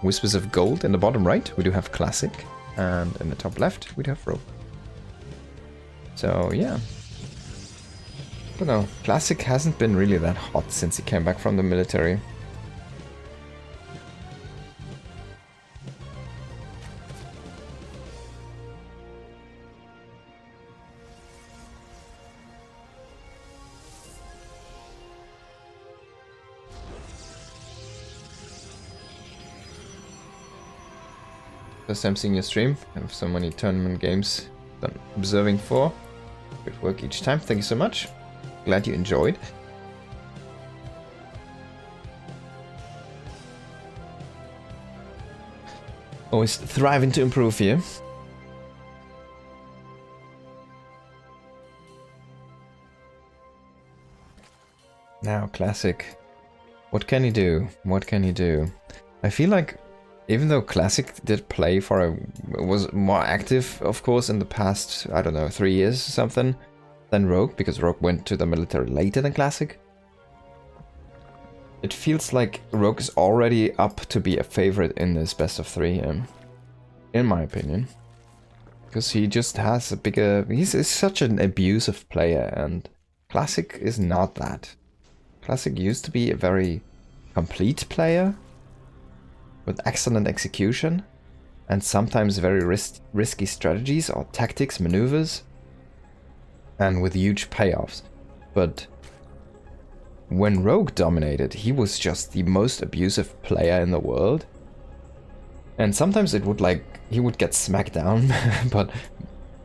Whispers of Gold in the bottom right, we do have Classic. And in the top left, we do have Rogue. So, yeah. I don't know, Classic hasn't been really that hot since he came back from the military. First time seeing your stream. I have so many tournament games that I'm observing for. Good work each time. Thank you so much. Glad you enjoyed. Always thriving to improve here. Now, Classic. What can he do? What can he do? I feel like even though Classic did play for was more active, of course, in the past, I don't know, 3 years or something, than Rogue, because Rogue went to the military later than Classic. It feels like Rogue is already up to be a favorite in this best of 3, in my opinion. Because he just has a bigger... He's such an abusive player, and Classic is not that. Classic used to be a very complete player, with excellent execution, and sometimes very risky strategies or tactics, maneuvers, and with huge payoffs. But when Rogue dominated, he was just the most abusive player in the world. And sometimes it would he would get smacked down, but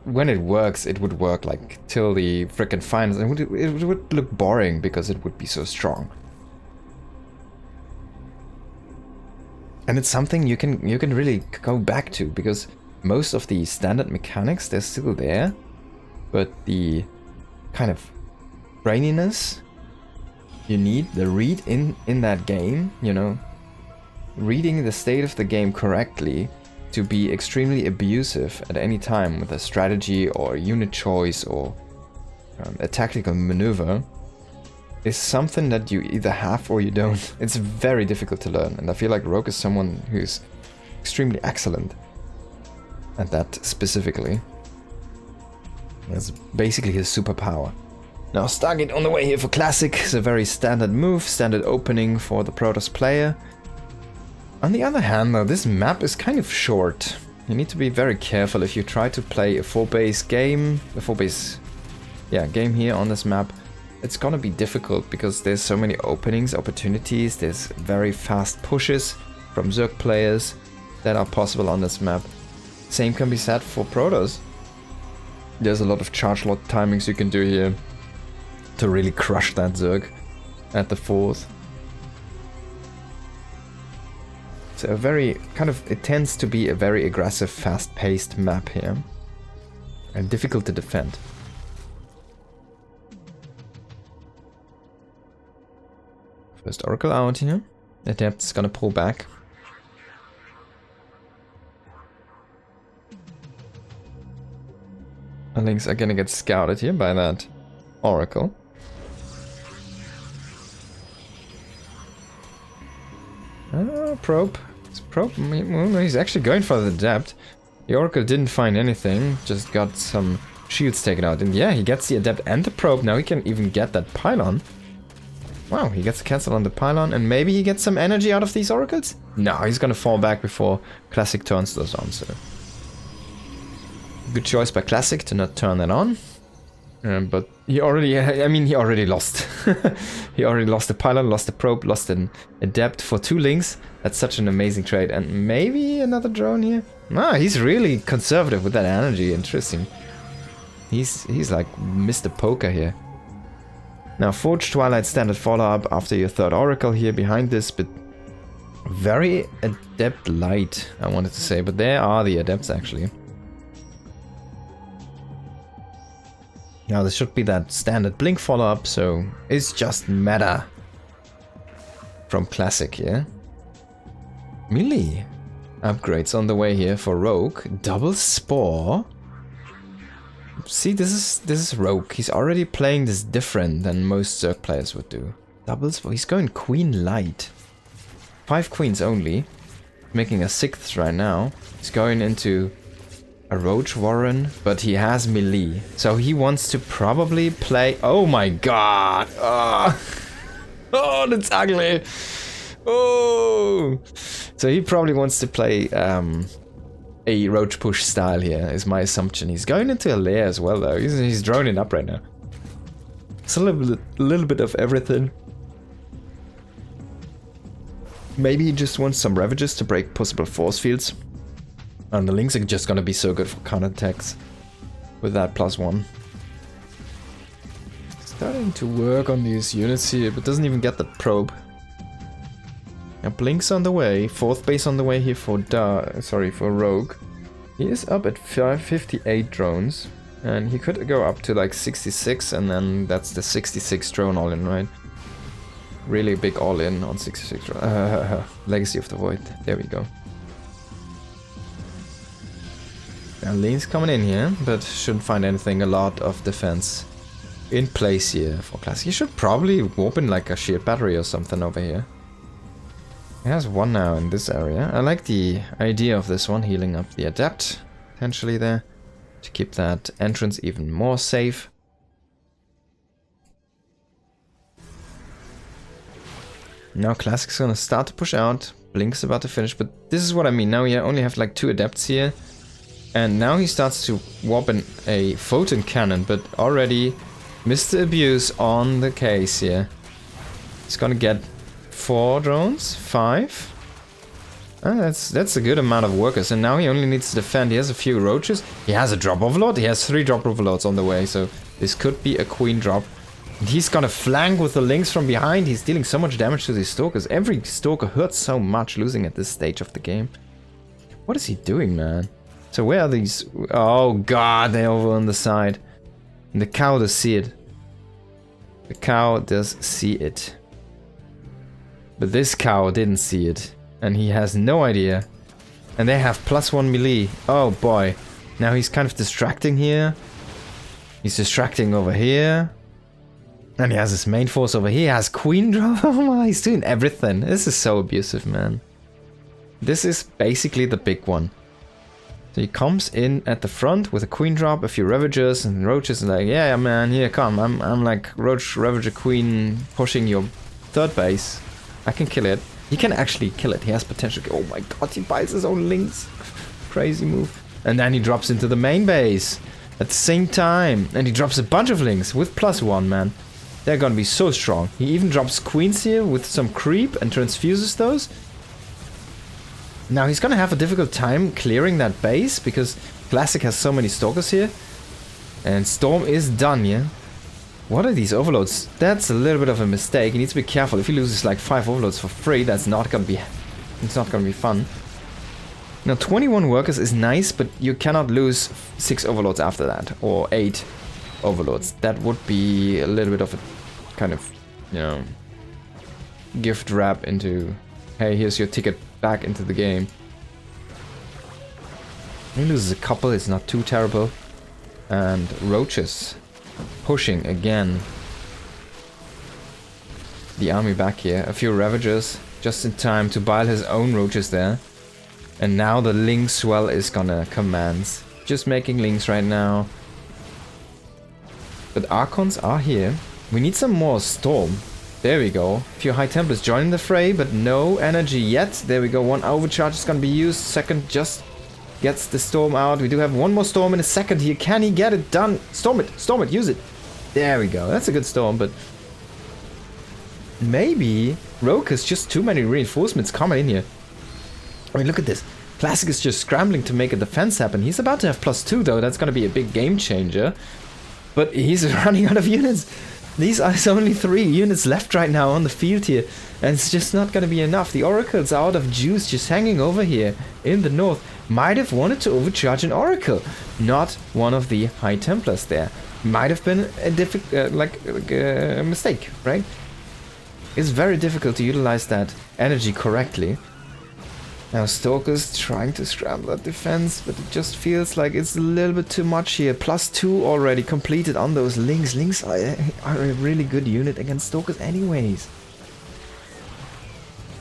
when it works, it would work like till the frickin' finals. It would look boring because it would be so strong. And it's something you can really go back to, because most of the standard mechanics, they're still there, but the kind of braininess you need, the read in that game, you know, reading the state of the game correctly to be extremely abusive at any time with a strategy or a unit choice or a tactical maneuver, is something that you either have or you don't. It's very difficult to learn, and I feel like Rogue is someone who's extremely excellent at that specifically. That's basically his superpower. Now Stargate on the way here for Classic is a very standard move, standard opening for the Protoss player. On the other hand though, this map is kind of short. You need to be very careful if you try to play a 4-base game, game here on this map. It's gonna be difficult because there's so many openings, opportunities, there's very fast pushes from Zerg players that are possible on this map. Same can be said for Protoss. There's a lot of charge lot timings you can do here to really crush that Zerg at the 4th. So it tends to be a very aggressive, fast-paced map here. And difficult to defend. First Oracle out here. Adept's gonna pull back. The links are gonna get scouted here by that Oracle. Probe. It's probe. He's actually going for the Adept. The Oracle didn't find anything, just got some shields taken out. And yeah, he gets the Adept and the Probe. Now he can even get that Pylon. Wow, he gets a cancel on the Pylon, and maybe he gets some energy out of these Oracles? No, he's gonna fall back before Classic turns those on, so... Good choice by Classic to not turn that on. But he already lost. He already lost the Pylon, lost the Probe, lost an Adept for 2 links. That's such an amazing trade. And maybe another drone here? Ah, he's really conservative with that energy, interesting. He's like Mr. Poker here. Now, Forge Twilight standard follow-up after your 3rd Oracle here behind this, but very Adept light, I wanted to say, but there are the Adepts actually. Now, this should be that standard Blink follow-up, so it's just meta from Classic here. Melee upgrades on the way here for Rogue. Double Spore. See, this is Rogue. He's already playing this different than most Zerg players would do. Doubles, he's going Queen Light. 5 queens only. Making a 6th right now. He's going into a Roach Warren, but he has melee. So he wants to probably play... Oh my god! Oh, oh that's ugly! Oh! So he probably wants to play a Roach Push style here, is my assumption. He's going into a lair as well though. He's droning up right now. It's a little bit of everything. Maybe he just wants some Ravages to break possible force fields. And the Lynx are just gonna be so good for counterattacks with that +1. Starting to work on these units here, but doesn't even get the probe. Now Blink's on the way, 4th base on the way here for for Rogue. He is up at 58 drones, and he could go up to like 66, and then that's the 66 drone all-in, right? Really big all-in on 66 drone. Legacy of the Void, there we go. Now Lean's coming in here, but shouldn't find anything, a lot of defense in place here for Classic. He should probably warp in like a shield battery or something over here. He has one now in this area. I like the idea of this one, healing up the Adept, potentially there, to keep that entrance even more safe. Now Classic's gonna start to push out, Blink's about to finish, but this is what I mean, now we only have like 2 Adepts here, and now he starts to warp in a Photon Cannon, but already Mr. Abuse on the case here. He's gonna get 4 drones, 5. That's a good amount of workers, and now he only needs to defend. He has a few roaches. He has a drop overload. He has 3 drop overloads on the way, so this could be a queen drop. And he's gonna flank with the Lynx from behind. He's dealing so much damage to these Stalkers. Every Stalker hurts so much losing at this stage of the game. What is he doing, man? So where are these? Oh god, they're over on the side. And the cow does see it. The cow does see it. But this cow didn't see it, and he has no idea. And they have +1 melee. Oh boy. Now he's kind of distracting here. He's distracting over here. And he has his main force over here. He has queen drop. Oh my, he's doing everything. This is so abusive, man. This is basically the big one. So he comes in at the front with a queen drop, a few Ravagers and Roaches, and like, yeah man, here come. I'm like Roach Ravager Queen pushing your 3rd base. I can kill it. He can actually kill it. He has potential. Oh my god, he buys his own Lynx. Crazy move. And then he drops into the main base at the same time. And he drops a bunch of Lynx with +1, man. They're gonna be so strong. He even drops queens here with some creep and transfuses those. Now he's gonna have a difficult time clearing that base because Classic has so many Stalkers here. And Storm is done, yeah? What are these overloads? That's a little bit of a mistake. He needs to be careful. If he loses like 5 overloads for free, that's not gonna be... It's not gonna be fun. Now 21 workers is nice, but you cannot lose 6 overloads after that. Or 8 overloads. That would be a little bit of a kind of, you know, gift wrap into, hey, here's your ticket back into the game. He loses a couple, it's not too terrible. And Roaches pushing again the army back here. A few Ravagers just in time to buy his own Roaches there. And now the Lynx swell is gonna commence. Just making Lynx right now. But Archons are here. We need some more Storm. There we go. A few High Templars joining the fray, but no energy yet. There we go. 1 overcharge is gonna be used. 2nd just gets the Storm out. We do have 1 more Storm in a second here. Can he get it done? Storm it, use it. There we go. That's a good Storm, but maybe Rogue has just too many reinforcements coming in here. I mean, look at this. Classic is just scrambling to make a defense happen. He's about to have +2 though. That's gonna be a big game changer. But he's running out of units. These are only 3 units left right now on the field here. And it's just not gonna be enough. The Oracle's out of juice, just hanging over here in the north. Might have wanted to overcharge an Oracle. Not one of the High Templars there. Might have been a mistake, right? It's very difficult to utilize that energy correctly. Now Stalker's trying to scramble that defense, but it just feels like it's a little bit too much here. +2 already completed on those Lynx. Lynx are a really good unit against Stalkers anyways.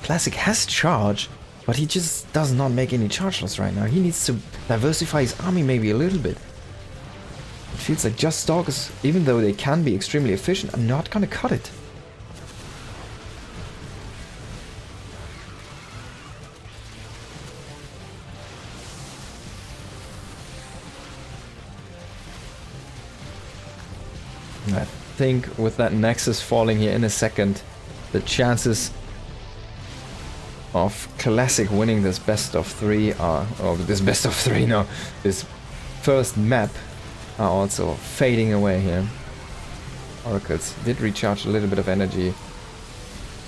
Classic has charge, But he just does not make any charge loss right now. He needs to diversify his army maybe a little bit. It feels like just Stalkers, even though they can be extremely efficient, are not gonna cut it. I think with that Nexus falling here in a second, the chances of Classic winning this best of 3 are, or this best of 3, no, this first map are also fading away here. Oracles did recharge a little bit of energy.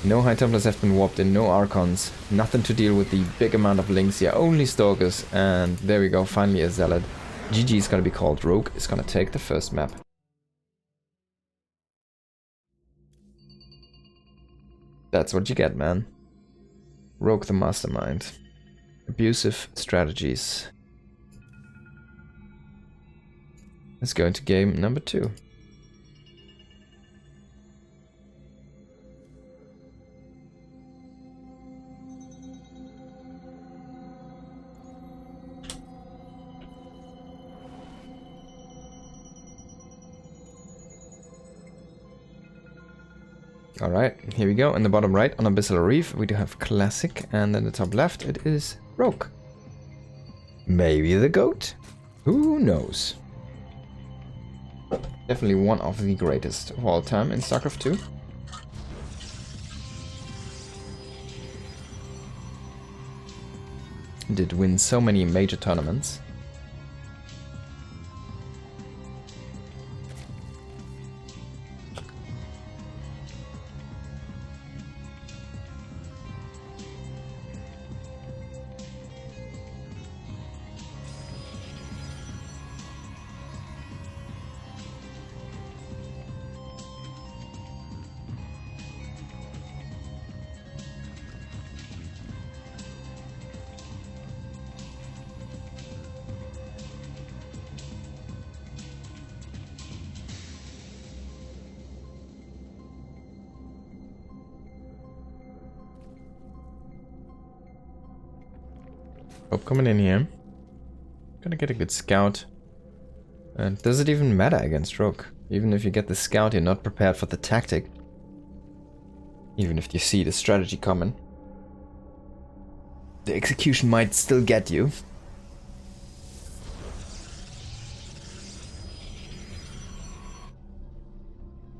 No High Templars have been warped in, no Archons, nothing to deal with the big amount of links here, only Stalkers, and there we go, finally a Zealot. GG is gonna be called. Rogue is gonna take the first map. That's what you get, man. Rogue the mastermind. Abusive strategies. Let's go into game number 2. Alright, here we go. In the bottom right on Abyssal Reef we do have Classic, and in the top left it is Rogue. Maybe the GOAT? Who knows? Definitely one of the greatest of all time in StarCraft 2. Did win so many major tournaments. Hope coming in here. Gonna get a good scout. And does it even matter against Rogue? Even if you get the scout, you're not prepared for the tactic. Even if you see the strategy coming. The execution might still get you.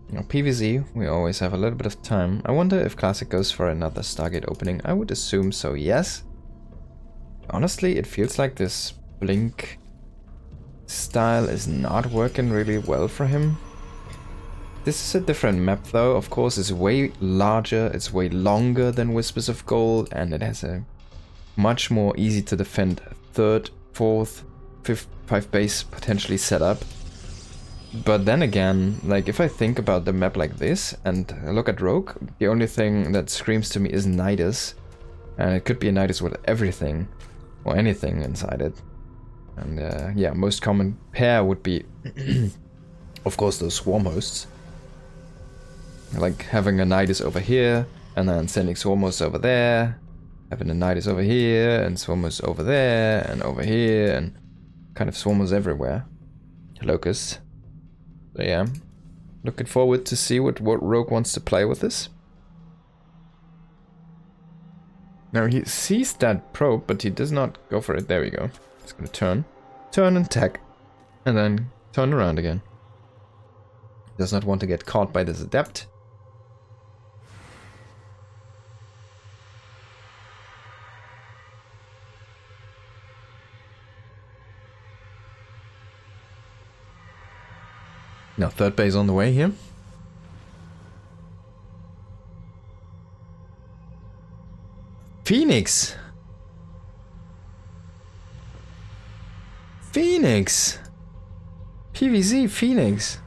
Now PvZ, we always have a little bit of time. I wonder if Classic goes for another Stargate opening. I would assume so, yes. Honestly, it feels like this Blink style is not working really well for him. This is a different map though. Of course, it's way larger, it's way longer than Whispers of Gold, and it has a much more easy to defend 3rd, 4th, 5th base potentially set up. But then again, like if I think about the map like this and look at Rogue, the only thing that screams to me is Nidus. And it could be a Nidus with everything. Or anything inside it. And yeah, most common pair would be, of course, those swarm hosts. Like having a Nidus over here, and then sending swarm hosts over there. Having a Nidus over here, and swarm hosts over there, and over here, and kind of swarm hosts everywhere. Locust. So yeah, looking forward to see what Rogue wants to play with this. Now he sees that probe, but he does not go for it. There we go. He's gonna turn and tech, and then turn around again. Does not want to get caught by this adept. Now 3rd base on the way here. Phoenix! Phoenix! PvZ Phoenix!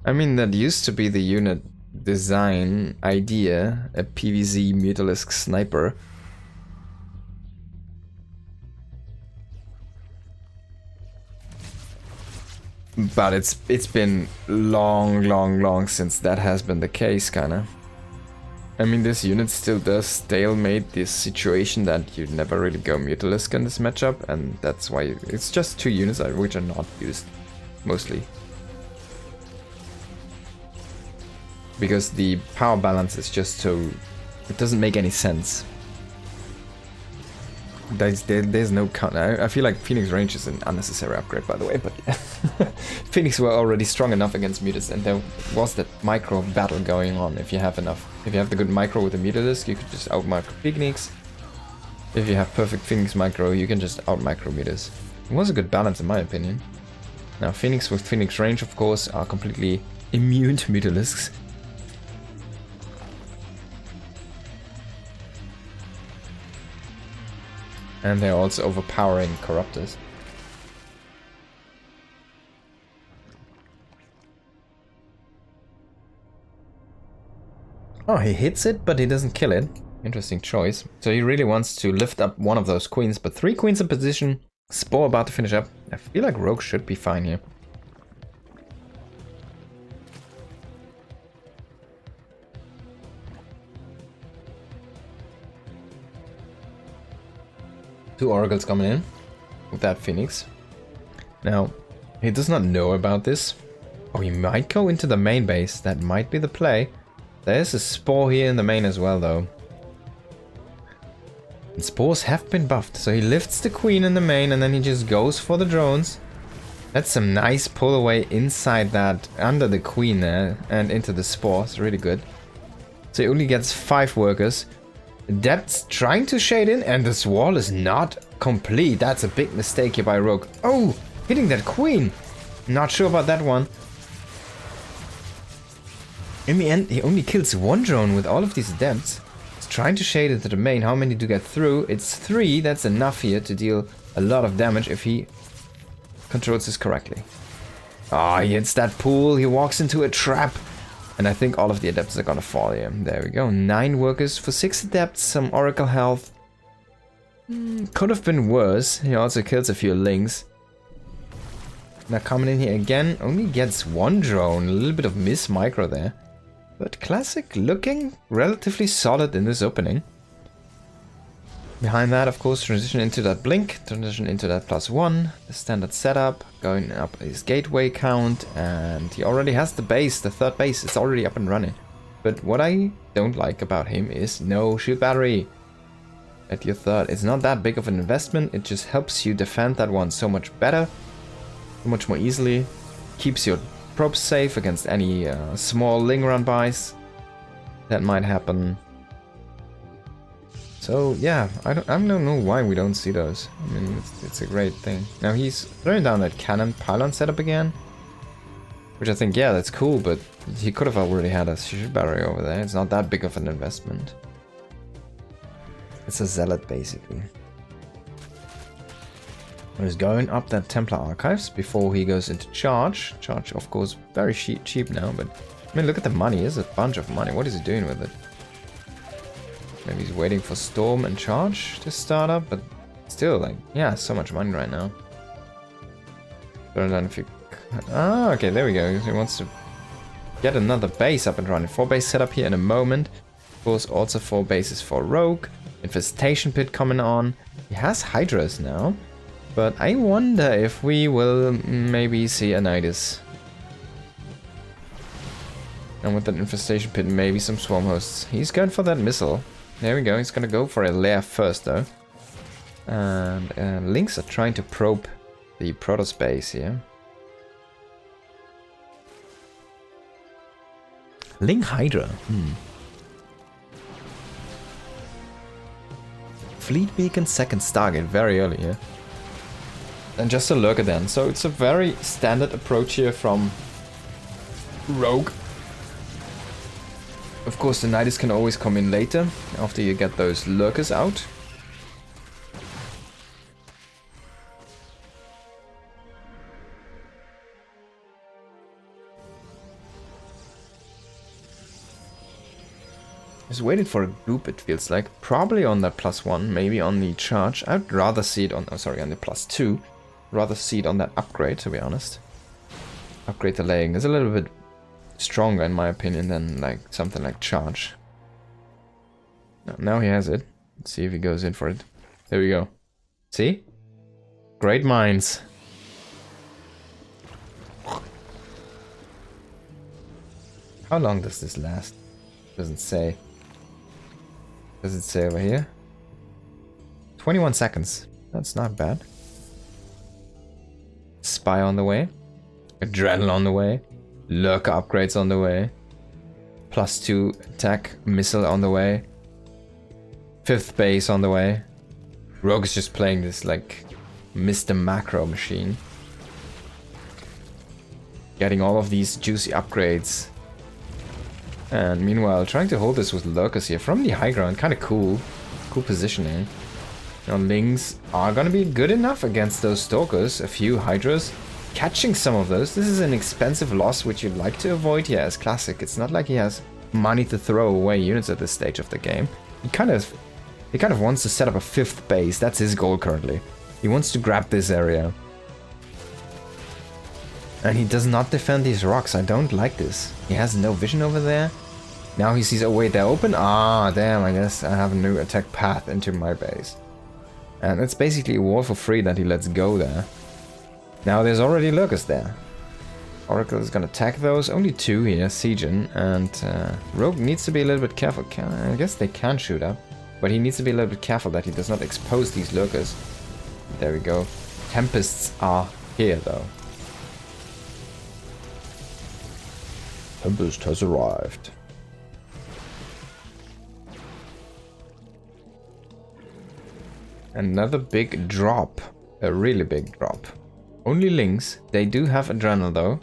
I mean, that used to be the unit design idea, a PvZ Mutalisk Sniper. But it's been long since that has been the case, kinda. I mean, this unit still does stalemate this situation that you never really go Mutalisk in this matchup, and that's why it's just 2 units which are not used, mostly. Because the power balance is just so... it doesn't make any sense. There's no count. I feel like Phoenix Range is an unnecessary upgrade, by the way, but Phoenix were already strong enough against Mutas, and there was that micro battle going on. If you have enough, if you have the good micro with the Mutalisk, you could just out micro Phoenix. If you have perfect Phoenix micro, you can just out micro Mutas. It was a good balance in my opinion. Now Phoenix with Phoenix Range, of course, are completely immune to Mutalisks. And they're also overpowering Corruptors. Oh, he hits it, but he doesn't kill it. Interesting choice. So he really wants to lift up one of those queens, but 3 queens in position. Spore about to finish up. I feel like Rogue should be fine here. Two Oracles coming in with that Phoenix. Now, he does not know about this. Oh, he might go into the main base. That might be the play. There's a Spore here in the main as well, though. And Spores have been buffed, so he lifts the Queen in the main and then he just goes for the drones. That's some nice pull away inside that, under the Queen there, and into the Spores. Really good. So he only gets 5 workers. Depth's trying to shade in, and this wall is not complete. That's a big mistake here by Rogue. Oh, hitting that Queen. Not sure about that one. In the end, he only kills 1 drone with all of these Depths. He's trying to shade into the main. How many do get through? It's 3. That's enough here to deal a lot of damage if he controls this correctly. Ah, he hits that pool. He walks into a trap. And I think all of the Adepts are gonna fall here. There we go. 9 workers for 6 Adepts, some Oracle health. Could have been worse. He also kills a few Lings. Now coming in here again, only gets 1 drone. A little bit of miss micro there. But Classic looking relatively solid in this opening. Behind that, of course, transition into that blink, transition into that +1, the standard setup, going up his gateway count, and he already has the base, the 3rd base, it's already up and running. But what I don't like about him is no shield battery at your 3rd. It's not that big of an investment, it just helps you defend that one so much better, so much more easily, keeps your probes safe against any small Ling run-bys that might happen. So yeah, I don't know why we don't see those. I mean, it's a great thing. Now he's throwing down that cannon pylon setup again, which I think, yeah, that's cool, but he could have already had a shield battery over there. It's not that big of an investment. It's a zealot, basically. He's going up that Templar Archives before he goes into charge. Charge, of course, very cheap now, but I mean, look at the money. There's a bunch of money. What is he doing with it? Maybe he's waiting for Storm and Charge to start up, but still, like, yeah, so much money right now. Turn down if you... Ah, okay, there we go. He wants to get another base up and running. 4 base setup here in a moment. Of course, also 4 bases for Rogue. Infestation Pit coming on. He has Hydras now, but I wonder if we will maybe see a Nidus. And with that Infestation Pit, maybe some Swarm Hosts. He's going for that missile. There we go, he's gonna go for a lair first though. And Lynx are trying to probe the Protoss base here. Ling Hydra. Fleet Beacon, 2nd Stargate, very early here. And just a lurker then. So it's a very standard approach here from Rogue. Of course, the Nidus can always come in later, after you get those lurkers out. Just waiting for a group, it feels like. Probably on that +1, maybe on the charge. I'd rather see it on, oh sorry, on the +2. Rather see it on that upgrade, to be honest. Upgrade the laying is a little bit stronger in my opinion than like something like charge. Now he has it. Let's see if he goes in for it. There we go. See? Great minds. How long does this last? Doesn't say. Does it say over here? 21 seconds. That's not bad. Spy on the way. Adrenaline on the way. Lurker upgrades on the way. +2 attack missile on the way. 5th base on the way. Rogue is just playing this like Mr. Macro machine. Getting all of these juicy upgrades. And meanwhile trying to hold this with lurkers here from the high ground. Kind of cool. Cool positioning. Now Lings are gonna be good enough against those stalkers. A few hydras. Catching some of those. This is an expensive loss which you'd like to avoid here as Classic. It's not like he has money to throw away units at this stage of the game. He kind of wants to set up a 5th base. That's his goal currently. He wants to grab this area. And he does not defend these rocks. I don't like this. He has no vision over there. Now he sees, oh wait, they're open? Ah, damn, I guess I have a new attack path into my base. And it's basically a war for free that he lets go there. Now there's already lurkers there. Oracle is gonna attack those. Only 2 here, Siegen. And Rogue needs to be a little bit careful. I guess they can shoot up. But he needs to be a little bit careful that he does not expose these lurkers. There we go. Tempests are here though. Tempest has arrived. Another big drop. A really big drop. Only Lings. They do have Adrenal though.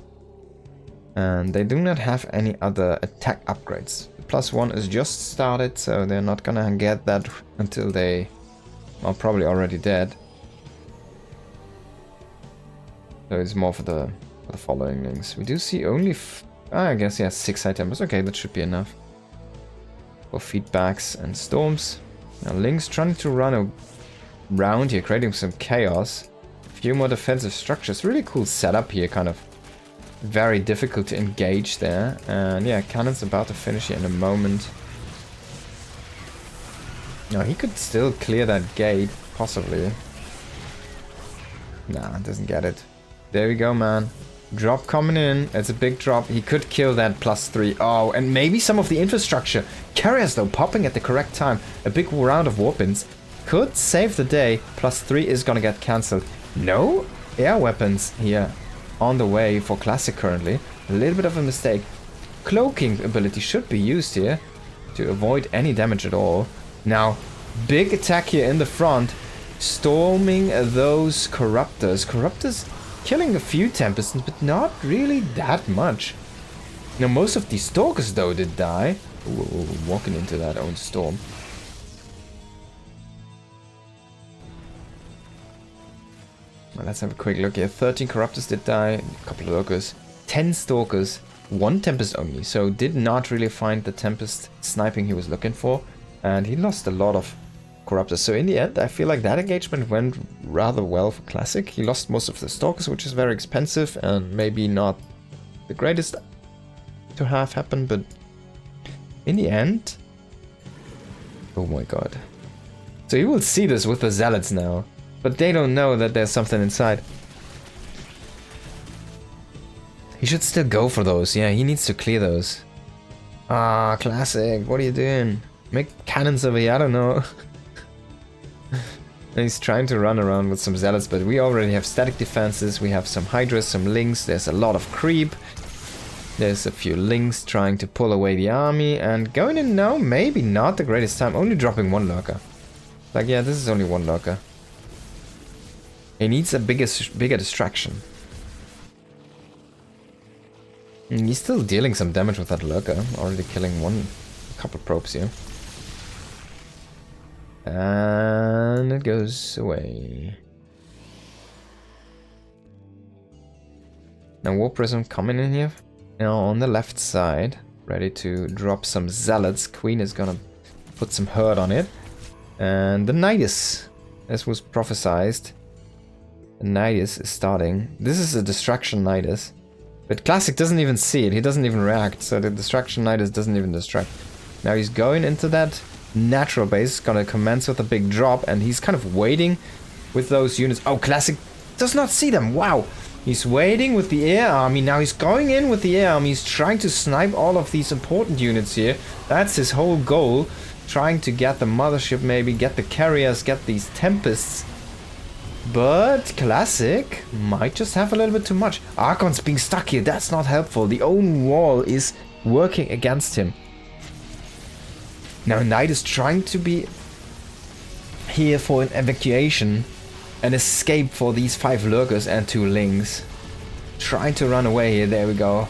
And they do not have any other attack upgrades. The +1 is just started, so they're not gonna get that until they are probably already dead. So it's more for the following Lings. We do see only... I guess, yeah, 6 items. Okay, that should be enough. For feedbacks and storms. Now Lings trying to run around here, creating some chaos. A few more defensive structures. Really cool setup here, kind of. Very difficult to engage there. And yeah, Cannon's about to finish here in a moment. Now he could still clear that gate, possibly. Nah, doesn't get it. There we go, man. Drop coming in. It's a big drop. He could kill that +3. Oh, and maybe some of the infrastructure. Carriers, though, popping at the correct time. A big round of warpins could save the day. +3 is gonna get cancelled. No air weapons here on the way for Classic currently. A little bit of a mistake. Cloaking ability should be used here to avoid any damage at all. Now, big attack here in the front. Storming those Corruptors. Corruptors killing a few Tempests, but not really that much. Now, most of these Stalkers, though, did die. Ooh, walking into that own storm. Well, let's have a quick look here. 13 Corruptors did die, a couple of Lurkers, 10 Stalkers, 1 Tempest only. So did not really find the Tempest sniping he was looking for. And he lost a lot of Corruptors. So in the end, I feel like that engagement went rather well for Classic. He lost most of the Stalkers, which is very expensive and maybe not the greatest to have happen, but in the end... Oh my god. So you will see this with the Zealots now. But they don't know that there's something inside. He should still go for those. Yeah, he needs to clear those. Ah, Classic. What are you doing? Make cannons over here. I don't know. He's trying to run around with some Zealots, but we already have static defenses. We have some Hydras, some Lings. There's a lot of creep. There's a few Lings trying to pull away the army. And going in now, maybe not the greatest time. Only dropping 1 Lurker. Like, yeah, this is only 1 Lurker. He needs a bigger distraction. And he's still dealing some damage with that Lurker. Already killing a couple probes here. And it goes away. Now War Prism coming in here. Now on the left side. Ready to drop some Zealots. Queen is gonna put some hurt on it. And the Nidus, as was prophesized. Nidus is starting. This is a distraction Nidus. But Classic doesn't even see it. He doesn't even react. So the distraction Nidus doesn't even distract. Now he's going into that natural base is gonna commence with a big drop, and he's kind of waiting with those units. Oh, Classic does not see them. Wow. He's waiting with the air army. Now he's going in with the air army. He's trying to snipe all of these important units here. That's his whole goal. Trying to get the mothership, maybe get the carriers, get these Tempests. But Classic might just have a little bit too much. Archon's being stuck here. That's not helpful. The own wall is working against him. Now Knight is trying to be here for an evacuation. An escape for these 5 lurkers and 2 lings. Trying to run away here. There we go.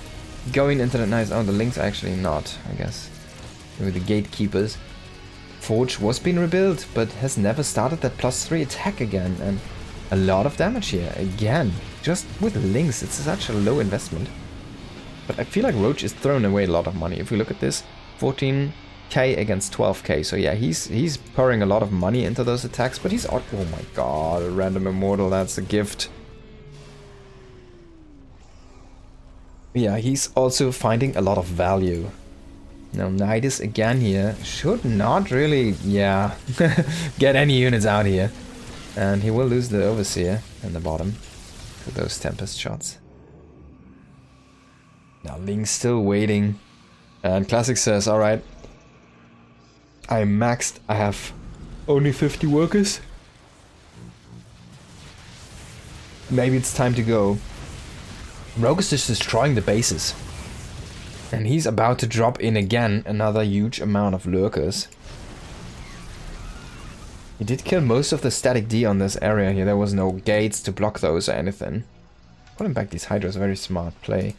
Going into the nice. Oh, the lings actually not, I guess. With the gatekeepers. Forge was being rebuilt, but has never started that +3 attack again. And a lot of damage here. Again. Just with lings. It's such a low investment. But I feel like Roach is throwing away a lot of money. If we look at this. 14k against 12k. So yeah, he's pouring a lot of money into those attacks, but he's... Oh my god, a random immortal, that's a gift. Yeah, he's also finding a lot of value. Now Nidus again here should not really, yeah, get any units out here. And he will lose the Overseer in the bottom to those Tempest shots. Now Ling's still waiting. And Classic says, alright, I'm maxed. I have only 50 workers. Maybe it's time to go. Rogue is just destroying the bases. And he's about to drop in again another huge amount of lurkers. He did kill most of the static D on this area here. There was no gates to block those or anything. Putting back these Hydras, very smart play.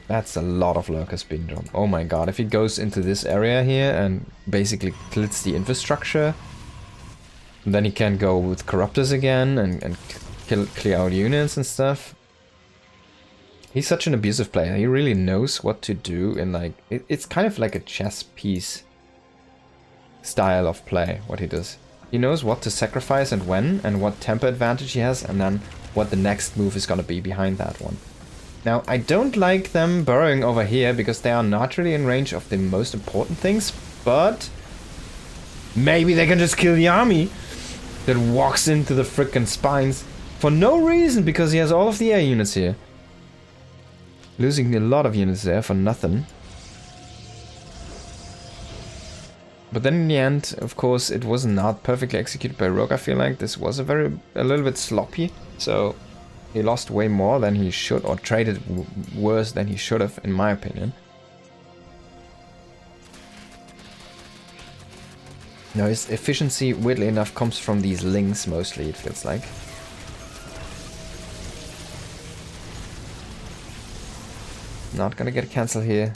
That's a lot of lurkers being dropped. Oh my god, if he goes into this area here and basically kills the infrastructure, then he can go with Corruptors again and clear out units and stuff. He's such an abusive player. He really knows what to do in like... It's kind of like a chess piece style of play, what he does. He knows what to sacrifice and when, and what temper advantage he has, and then what the next move is gonna be behind that one. Now, I don't like them burrowing over here, because they are not really in range of the most important things, but... maybe they can just kill the army that walks into the frickin' spines for no reason, because he has all of the air units here. Losing a lot of units there for nothing. But then in the end, of course, it was not perfectly executed by Rogue. I feel like this was a little bit sloppy. So he lost way more than he should, or traded worse than he should have, in my opinion. Now his efficiency, weirdly enough, comes from these links mostly, it feels like. Not gonna get a cancel here.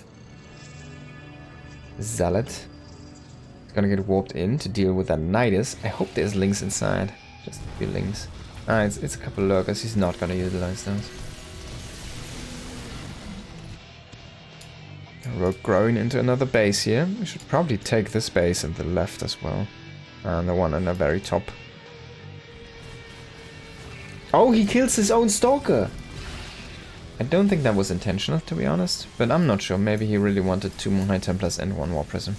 Zealot is gonna get warped in to deal with that Nidus. I hope there's links inside. Just a few links. Ah, it's a couple lurkers. He's not gonna utilize those. Rogue growing into another base here. We should probably take this base and the left as well. And the one on the very top. Oh, he kills his own Stalker! I don't think that was intentional, to be honest, but I'm not sure. Maybe he really wanted 2 more High Templars and 1 War Prism.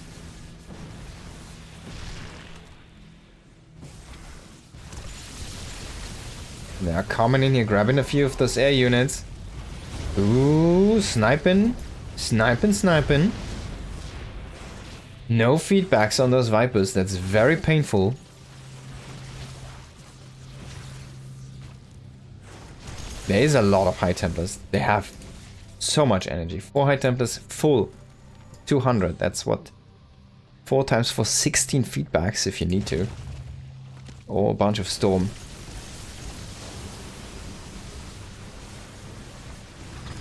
They are coming in here, grabbing a few of those air units. Ooh, sniping. Sniping, sniping. No feedbacks on those Vipers, that's very painful. There is a lot of High Templars. They have so much energy. 4 High Templars, full 200. That's what? 4 times for 16 feedbacks if you need to. Or a bunch of Storm.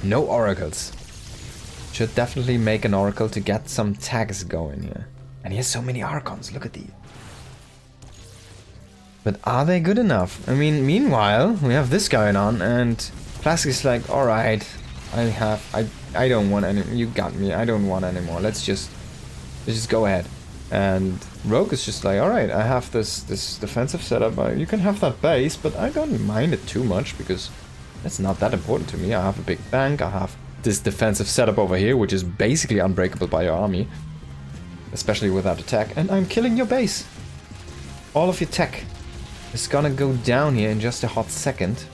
No Oracles. Should definitely make an Oracle to get some tags going here. And he has so many Archons. Look at these. But are they good enough? I mean, meanwhile, we have this going on, and Classic is like, alright, I don't want any, you got me, I don't want any more, let's just go ahead. And Rogue is just like, alright, I have this defensive setup, you can have that base, but I don't mind it too much, because it's not that important to me. I have a big bank, I have this defensive setup over here, which is basically unbreakable by your army. Especially without attack. And I'm killing your base. All of your tech is gonna go down here in just a hot second.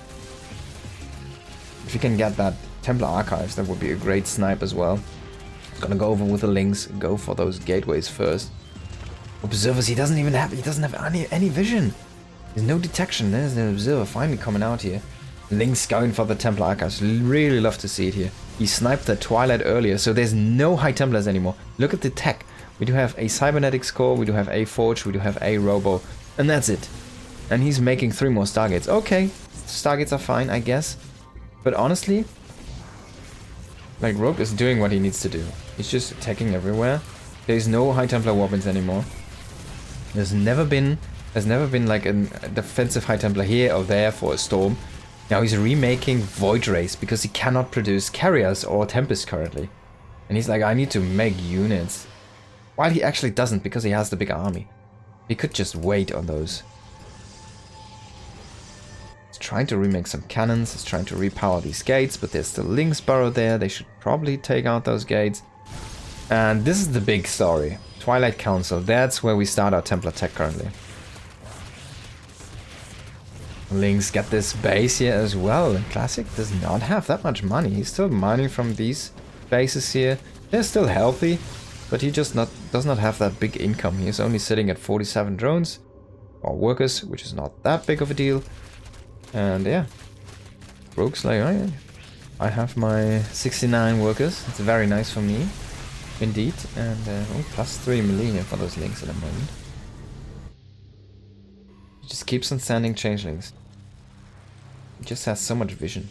If you can get that Templar Archives, that would be a great snipe as well. Gonna go over with the links, go for those gateways first. Observers, he doesn't have any vision. There's no detection. There's an observer finally coming out here. Link's going for the Templar Archives. Really love to see it here. He sniped the Twilight earlier, so there's no High Templars anymore. Look at the tech. We do have a Cybernetics core, we do have a Forge, we do have a Robo, and that's it. And he's making 3 more Stargates. Okay, Stargates are fine, I guess. But honestly, like, Rogue is doing what he needs to do. He's just attacking everywhere. There's no High Templar weapons anymore. There's never been like a defensive High Templar here or there for a Storm. Now he's remaking Void Rays because he cannot produce Carriers or Tempest currently. And he's like, I need to make units. While he actually doesn't, because he has the big army. He could just wait on those. He's trying to remake some cannons, he's trying to repower these gates, but there's still Link's Burrow there. They should probably take out those gates. And this is the big story. Twilight Council, that's where we start our Templar tech currently. Link's got this base here as well, and Classic does not have that much money. He's still mining from these bases here. They're still healthy, but he just does not have that big income. He's only sitting at 47 drones, or workers, which is not that big of a deal. And yeah, Rogue's like, oh yeah, I have my 69 workers. It's very nice for me, indeed. And plus 3 melee here for those links at the moment. He just keeps on sending changelings. He just has so much vision.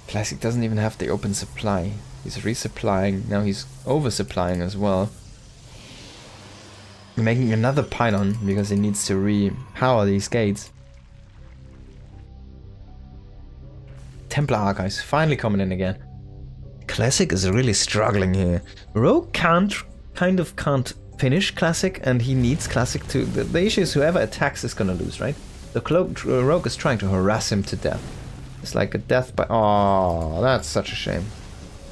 Classic doesn't even have the open supply. He's resupplying, now he's oversupplying as well. Making another pylon because he needs to repower these gates. Templar Archives finally coming in again. Classic is really struggling here. Rogue kind of can't finish Classic, and he needs Classic to... The issue is whoever attacks is gonna lose, right? The Rogue is trying to harass him to death. It's like a death by... Oh, that's such a shame.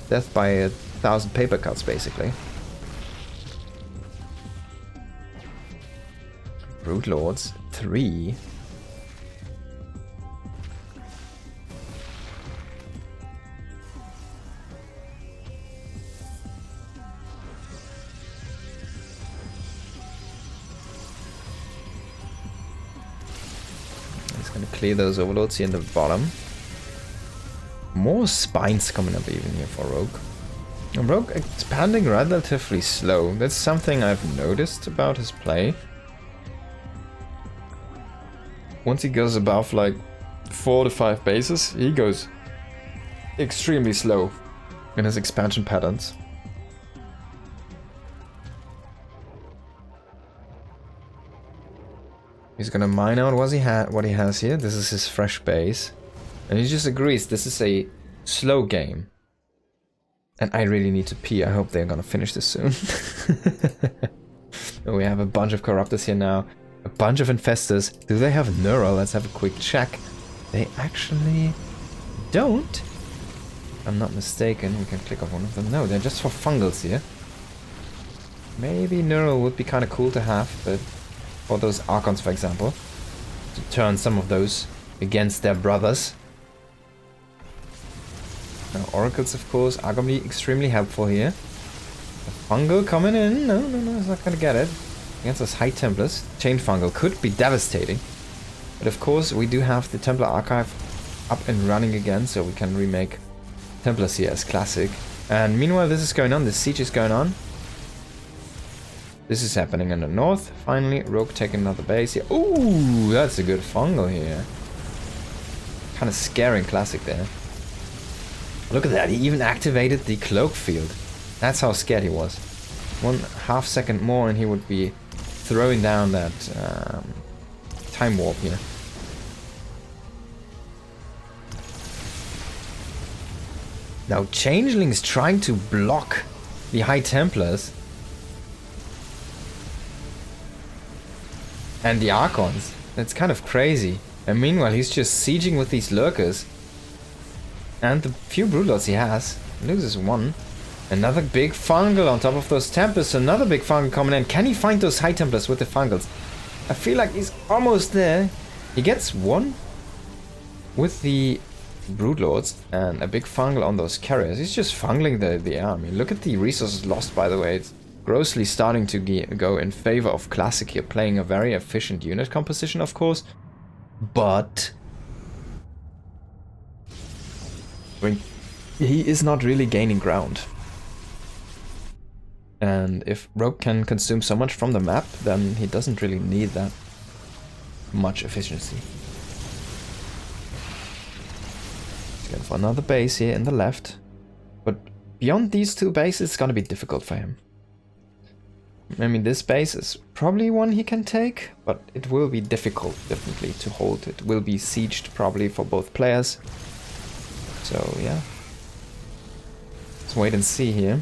Death by 1,000 paper cuts, basically. Brood Lords, 3. He's gonna clear those overlords here in the bottom. More spines coming up even here for Rogue. And Rogue expanding relatively slow. That's something I've noticed about his play. Once he goes above like 4 to 5 bases, he goes extremely slow in his expansion patterns. He's gonna mine out what he has here. This is his fresh base. And he just agrees this is a slow game. And I really need to pee. I hope they're gonna finish this soon. We have a bunch of Corruptors here now. A bunch of Infestors. Do they have Neural? Let's have a quick check. They actually don't. If I'm not mistaken, we can click off one of them. No, they're just for Fungals here. Maybe Neural would be kind of cool to have, but for those Archons, for example, to turn some of those against their brothers. Now, Oracles, of course, are gonna be extremely helpful here. The Fungal coming in. No, it's not gonna get it. Against those High Templars, Chain Fungal could be devastating. But of course, we do have the Templar Archive up and running again, so we can remake Templars here as Classic. And meanwhile, this is going on. This siege is going on. This is happening in the north. Finally, Rogue taking another base here. Ooh, that's a good Fungal here. Kind of scaring Classic there. Look at that, he even activated the cloak field. That's how scared he was. 1/2 second more and he would be throwing down that time warp here. Now Changeling's trying to block the High Templars and the Archons. That's kind of crazy. And meanwhile, he's just sieging with these lurkers. And the few Broodlords he has. Loses one. Another big fungal on top of those Templars. Another big fungal coming in. Can he find those High Templars with the fungals? I feel like he's almost there. He gets one with the Broodlords and a big fungal on those carriers. He's just fungling the army. Look at the resources lost, by the way. It's grossly starting to go in favor of Classic here, playing a very efficient unit composition, of course. But I mean, he is not really gaining ground. And if Rogue can consume so much from the map, then he doesn't really need that much efficiency. He's going for another base here in the left. But beyond these two bases, it's gonna be difficult for him. I mean, this base is probably one he can take, but it will be difficult, definitely, to hold. It will be sieged probably for both players. So, yeah. Let's wait and see here.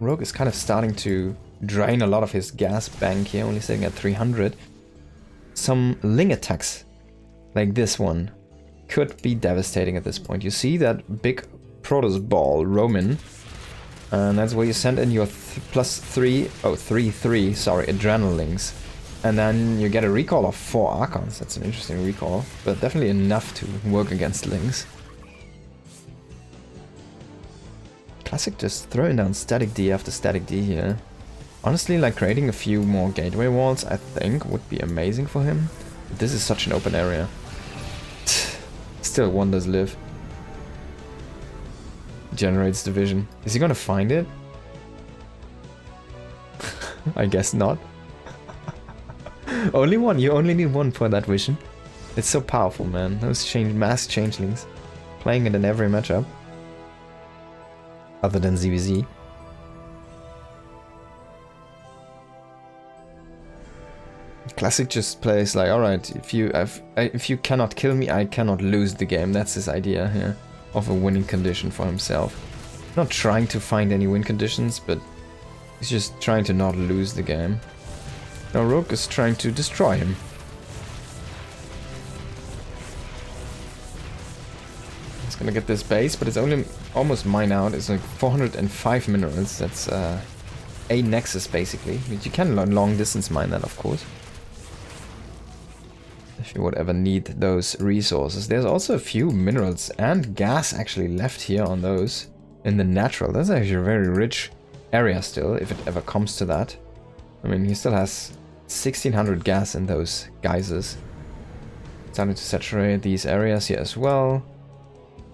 Rogue is kind of starting to drain a lot of his gas bank here, only sitting at 300. Some Ling attacks, like this one, could be devastating at this point. You see that big Protoss ball roaming, and that's where you send in your +3, oh, 3/3, sorry, Adrenalings. And then you get a recall of 4 Archons. That's an interesting recall, but definitely enough to work against Lings. Classic just throwing down static D after static D here. Honestly, like creating a few more gateway walls, I think would be amazing for him. But this is such an open area. Still wonders live. Generates division. Is he gonna find it? I guess not. Only one. You only need one for that vision. It's so powerful, man. Those mass changelings. Playing it in every matchup. Other than ZVZ. Classic just plays like, alright, if you cannot kill me, I cannot lose the game. That's his idea here of a winning condition for himself. Not trying to find any win conditions, but he's just trying to not lose the game. Now Rogue is trying to destroy him. He's gonna get this base, but it's only almost mine out. It's like 405 minerals. That's a nexus basically. But you can long distance mine that, of course, if you would ever need those resources. There's also a few minerals and gas actually left here on those in the natural. That's actually a very rich area still, if it ever comes to that. I mean, he still has 1600 gas in those geysers. Starting to saturate these areas here as well.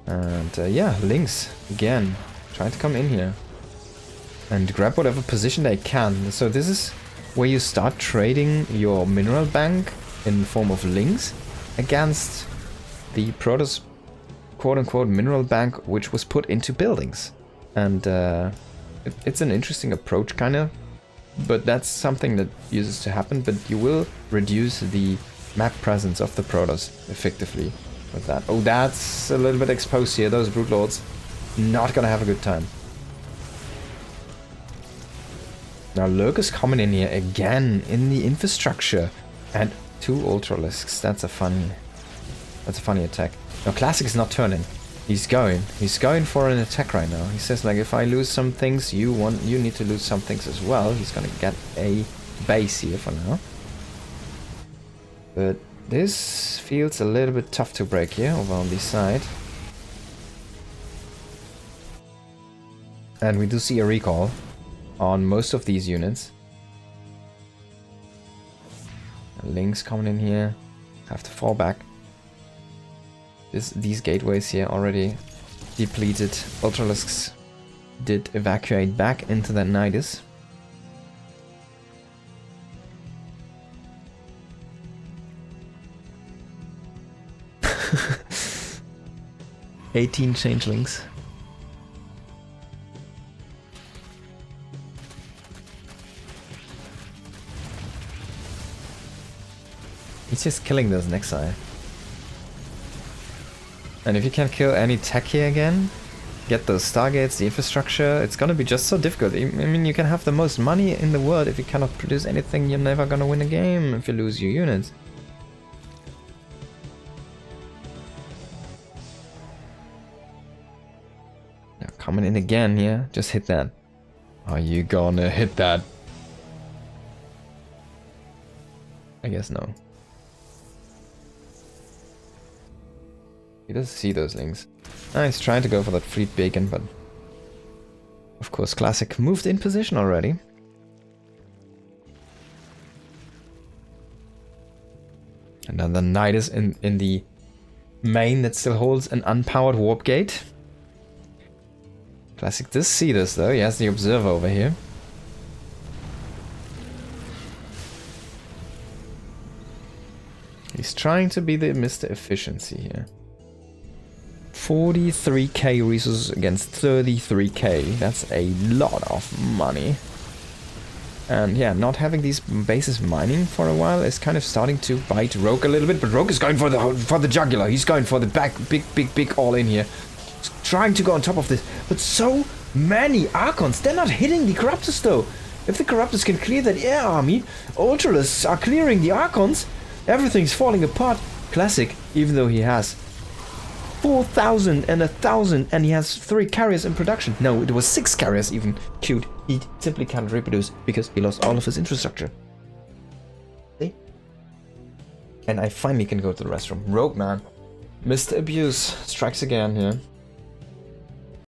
And yeah, Lynx again trying to come in here and grab whatever position they can. So this is where you start trading your mineral bank in form of Lynx against the Protoss quote-unquote mineral bank, which was put into buildings. And it's an interesting approach, kind of, but that's something that uses to happen. But you will reduce the map presence of the Protoss effectively with that. Oh, that's a little bit exposed here. Those Broodlords not gonna have a good time. Now Lurk is coming in here again in the infrastructure, and 2 Ultralisks. That's a funny attack. Now Classic is not turning. He's going for an attack right now. He says, like, if I lose some things, you need to lose some things as well. He's gonna get a base here for now. But this feels a little bit tough to break here over on this side. And we do see a recall on most of these units. Lynx coming in here. Have to fall back. These gateways here already depleted. Ultralisks did evacuate back into that Nidus. "18 changelings. He's just killing those Nexi. And if you can kill any tech here again, get those stargates, the infrastructure. It's gonna be just so difficult. I mean, you can have the most money in the world. If you cannot produce anything, you're never gonna win a game if you lose your units. Now coming in again here. Just hit that. Are you gonna hit that? I guess no. He doesn't see those links. He's trying to go for that free bacon, but of course Classic moved in position already. And then the knight is in the main that still holds an unpowered warp gate. Classic does see this though, he has the observer over here. He's trying to be the Mr. Efficiency here. 43k resources against 33k. That's a lot of money. And yeah, not having these bases mining for a while is kind of starting to bite Rogue a little bit. But Rogue is going for the jugular. He's going for the big all in here. He's trying to go on top of this. But so many Archons. They're not hitting the Corruptors though. If the Corruptors can clear that air army, Ultralists are clearing the Archons. Everything's falling apart. Classic, even though he has 4,000 and 1,000 and he has 3 carriers in production. No, it was 6 carriers even. Cute. He simply can't reproduce because he lost all of his infrastructure. See? And I finally can go to the restroom. Rogue man. Mr. Abuse strikes again here.